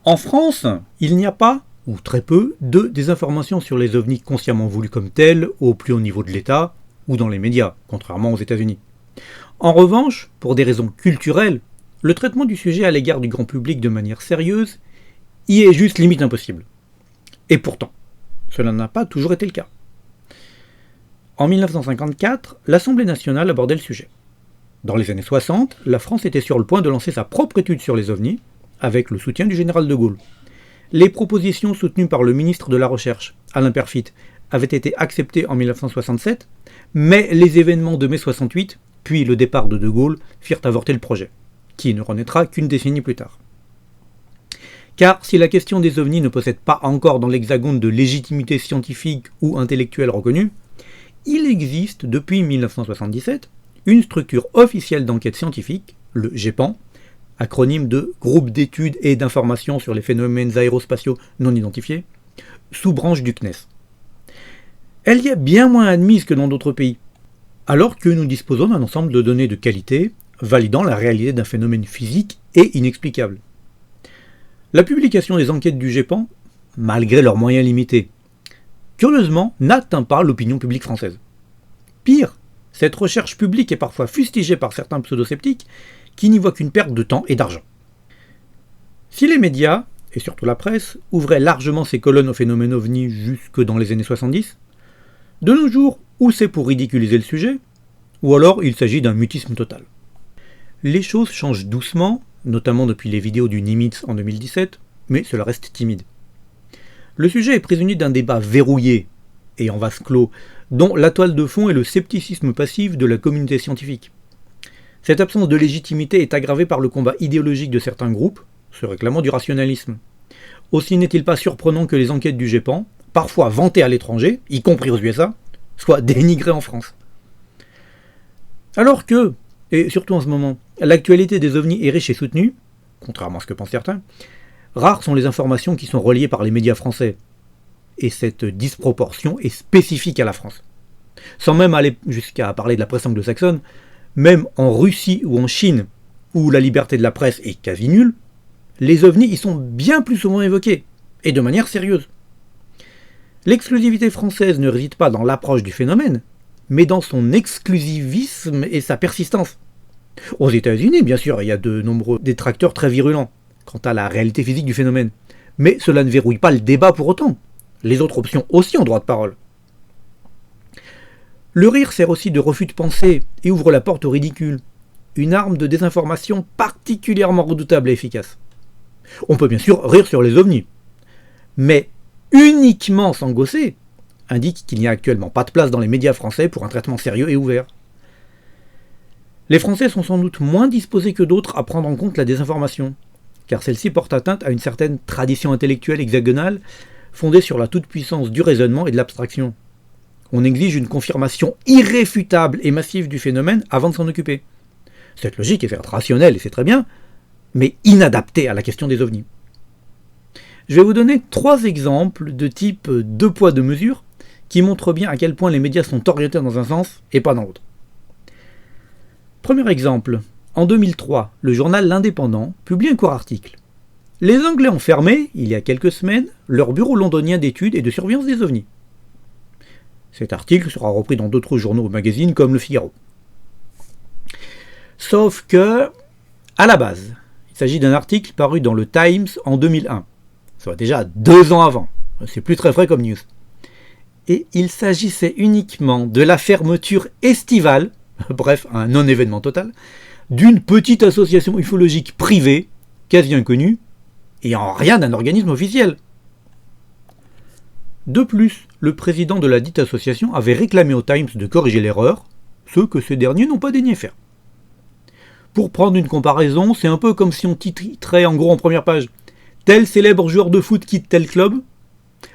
En France, il n'y a pas, ou très peu, de désinformation sur les ovnis consciemment voulus comme tels au plus haut niveau de l'État ou dans les médias, contrairement aux États-Unis. En revanche, pour des raisons culturelles, le traitement du sujet à l'égard du grand public de manière sérieuse y est juste limite impossible. Et pourtant, cela n'a pas toujours été le cas. En 1954, l'Assemblée nationale abordait le sujet. Dans les années 60, la France était sur le point de lancer sa propre étude sur les ovnis, avec le soutien du général de Gaulle. Les propositions soutenues par le ministre de la Recherche, Alain Peyrefitte, avaient été acceptées en 1967, mais les événements de mai 68, puis le départ de Gaulle, firent avorter le projet, qui ne renaîtra qu'une décennie plus tard. Car si la question des ovnis ne possède pas encore dans l'hexagone de légitimité scientifique ou intellectuelle reconnue, il existe depuis 1977 une structure officielle d'enquête scientifique, le GEPAN, acronyme de Groupe d'études et d'informations sur les phénomènes aérospatiaux non identifiés, sous-branche du CNES. Elle y est bien moins admise que dans d'autres pays, alors que nous disposons d'un ensemble de données de qualité validant la réalité d'un phénomène physique et inexplicable. La publication des enquêtes du GEPAN, malgré leurs moyens limités, curieusement n'atteint pas l'opinion publique française. Pire, cette recherche publique est parfois fustigée par certains pseudo-sceptiques qui n'y voient qu'une perte de temps et d'argent. Si les médias, et surtout la presse, ouvraient largement ces colonnes au phénomène ovni jusque dans les années 70, de nos jours, ou c'est pour ridiculiser le sujet, ou alors il s'agit d'un mutisme total. Les choses changent doucement, notamment depuis les vidéos du Nimitz en 2017, mais cela reste timide. Le sujet est prisonnier d'un débat verrouillé et en vase clos, dont la toile de fond est le scepticisme passif de la communauté scientifique. Cette absence de légitimité est aggravée par le combat idéologique de certains groupes, se réclamant du rationalisme. Aussi n'est-il pas surprenant que les enquêtes du GEPAN, parfois vantées à l'étranger, y compris aux USA, soient dénigrées en France. Alors que, et surtout en ce moment, l'actualité des ovnis est riche et soutenue, contrairement à ce que pensent certains, rares sont les informations qui sont reliées par les médias français. Et cette disproportion est spécifique à la France. Sans même aller jusqu'à parler de la presse anglo-saxonne, même en Russie ou en Chine, où la liberté de la presse est quasi nulle, les ovnis y sont bien plus souvent évoqués, et de manière sérieuse. L'exclusivité française ne réside pas dans l'approche du phénomène, mais dans son exclusivisme et sa persistance. Aux États-Unis, bien sûr, il y a de nombreux détracteurs très virulents quant à la réalité physique du phénomène, mais cela ne verrouille pas le débat pour autant. Les autres options aussi ont droit de parole. Le rire sert aussi de refus de pensée et ouvre la porte au ridicule, une arme de désinformation particulièrement redoutable et efficace. On peut bien sûr rire sur les ovnis, mais uniquement s'angosser indique qu'il n'y a actuellement pas de place dans les médias français pour un traitement sérieux et ouvert. Les Français sont sans doute moins disposés que d'autres à prendre en compte la désinformation, car celle-ci porte atteinte à une certaine tradition intellectuelle hexagonale fondée sur la toute-puissance du raisonnement et de l'abstraction. On exige une confirmation irréfutable et massive du phénomène avant de s'en occuper. Cette logique est certes rationnelle et c'est très bien, mais inadaptée à la question des ovnis. Je vais vous donner 3 exemples de type 2 poids 2 mesures qui montrent bien à quel point les médias sont orientés dans un sens et pas dans l'autre. Premier exemple, en 2003, le journal L'Indépendant publie un court article. Les Anglais ont fermé, il y a quelques semaines, leur bureau londonien d'études et de surveillance des ovnis. Cet article sera repris dans d'autres journaux ou magazines comme Le Figaro. Sauf que, à la base, il s'agit d'un article paru dans le Times en 2001, soit déjà 2 ans avant. C'est plus très frais comme news. Et il s'agissait uniquement de la fermeture estivale, bref, un non-événement total, d'une petite association ufologique privée, quasi inconnue, et en rien d'un organisme officiel. De plus, le président de la dite association avait réclamé au Times de corriger l'erreur, ce que ces derniers n'ont pas daigné faire. Pour prendre une comparaison, c'est un peu comme si on titrait en gros en première page « Tel célèbre joueur de foot quitte tel club »,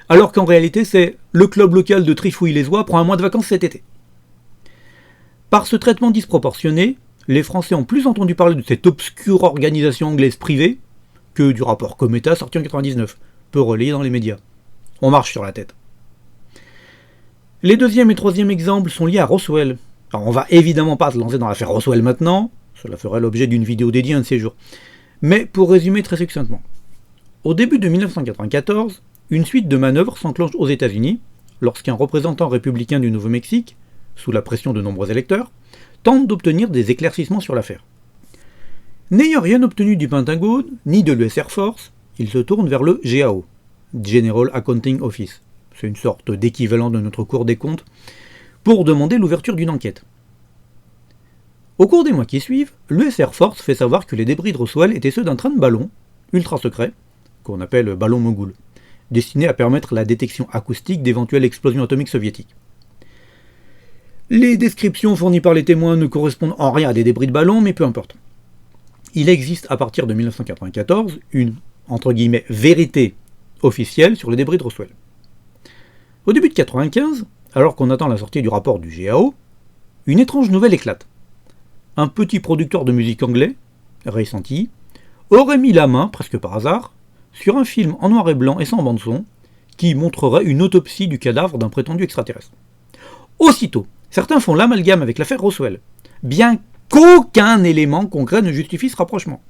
alors qu'en réalité c'est « Le club local de Trifouille-les-Oies prend un mois de vacances cet été ». Par ce traitement disproportionné, les Français ont plus entendu parler de cette obscure organisation anglaise privée que du rapport Cometa sorti en 1999, peu relayé dans les médias. On marche sur la tête. Les deuxième et troisième exemples sont liés à Roswell. Alors on va évidemment pas se lancer dans l'affaire Roswell maintenant, cela ferait l'objet d'une vidéo dédiée un de ces jours. Mais pour résumer très succinctement, Au début de 1994, une suite de manœuvres s'enclenche aux États-Unis lorsqu'un représentant républicain du Nouveau-Mexique, sous la pression de nombreux électeurs, tente d'obtenir des éclaircissements sur l'affaire. N'ayant rien obtenu du Pentagone ni de l'US Air Force, il se tourne vers le GAO, General Accounting Office, c'est une sorte d'équivalent de notre Cour des comptes, pour demander l'ouverture d'une enquête. Au cours des mois qui suivent, l'US Air Force fait savoir que les débris de Roswell étaient ceux d'un train de ballon, ultra secret, qu'on appelle ballon mogul, destiné à permettre la détection acoustique d'éventuelles explosions atomiques soviétiques. Les descriptions fournies par les témoins ne correspondent en rien à des débris de ballon, mais peu importe. Il existe à partir de 1994 une, entre guillemets, vérité officielle sur les débris de Roswell. Au début de 1995, alors qu'on attend la sortie du rapport du GAO, une étrange nouvelle éclate. Un petit producteur de musique anglais, Ray Santilli, aurait mis la main, presque par hasard, sur un film en noir et blanc et sans bande-son, qui montrerait une autopsie du cadavre d'un prétendu extraterrestre. Aussitôt, certains font l'amalgame avec l'affaire Roswell, bien qu'aucun élément concret ne justifie ce rapprochement.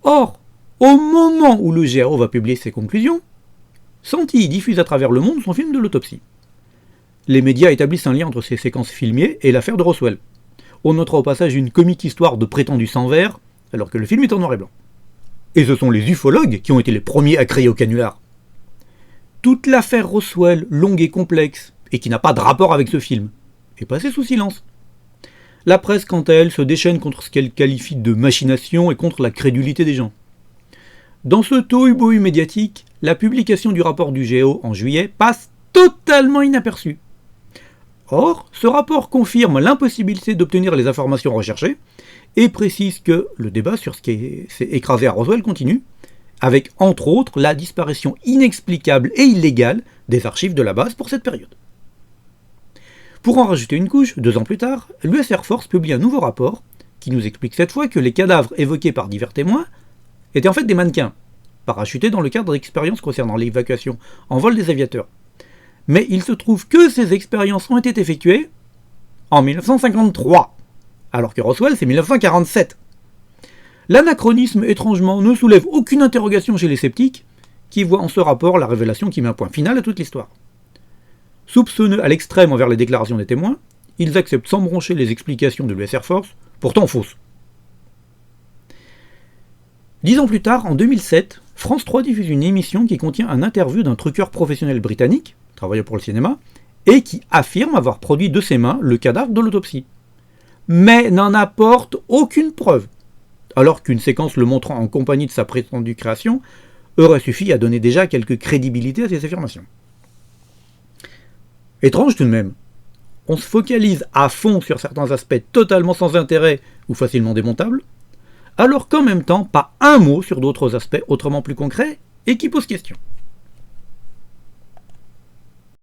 Or, au moment où le GAO va publier ses conclusions, Santilli diffuse à travers le monde son film de l'autopsie. Les médias établissent un lien entre ces séquences filmées et l'affaire de Roswell. On notera au passage une comique histoire de prétendu sang vert, alors que le film est en noir et blanc. Et ce sont les ufologues qui ont été les premiers à crier au canular. Toute l'affaire Roswell, longue et complexe, et qui n'a pas de rapport avec ce film, est passée sous silence. La presse, quant à elle, se déchaîne contre ce qu'elle qualifie de machination et contre la crédulité des gens. Dans ce tohu-bohu médiatique, la publication du rapport du GAO en juillet passe totalement inaperçue. Or, ce rapport confirme l'impossibilité d'obtenir les informations recherchées et précise que le débat sur ce qui s'est écrasé à Roswell continue, avec entre autres la disparition inexplicable et illégale des archives de la base pour cette période. Pour en rajouter une couche, 2 ans plus tard, l'US Air Force publie un nouveau rapport qui nous explique cette fois que les cadavres évoqués par divers témoins étaient en fait des mannequins, parachutés dans le cadre d'expériences concernant l'évacuation en vol des aviateurs. Mais il se trouve que ces expériences ont été effectuées en 1953, alors que Roswell c'est 1947. L'anachronisme, étrangement, ne soulève aucune interrogation chez les sceptiques, qui voient en ce rapport la révélation qui met un point final à toute l'histoire. Soupçonneux à l'extrême envers les déclarations des témoins, ils acceptent sans broncher les explications de l'US Air Force, pourtant fausses. 10 ans plus tard, en 2007, France 3 diffuse une émission qui contient un interview d'un truqueur professionnel britannique, travaillant pour le cinéma, et qui affirme avoir produit de ses mains le cadavre de l'autopsie. Mais n'en apporte aucune preuve, alors qu'une séquence le montrant en compagnie de sa prétendue création aurait suffi à donner déjà quelque crédibilité à ces affirmations. Étrange tout de même. On se focalise à fond sur certains aspects totalement sans intérêt ou facilement démontables, alors qu'en même temps, pas un mot sur d'autres aspects autrement plus concrets et qui posent question.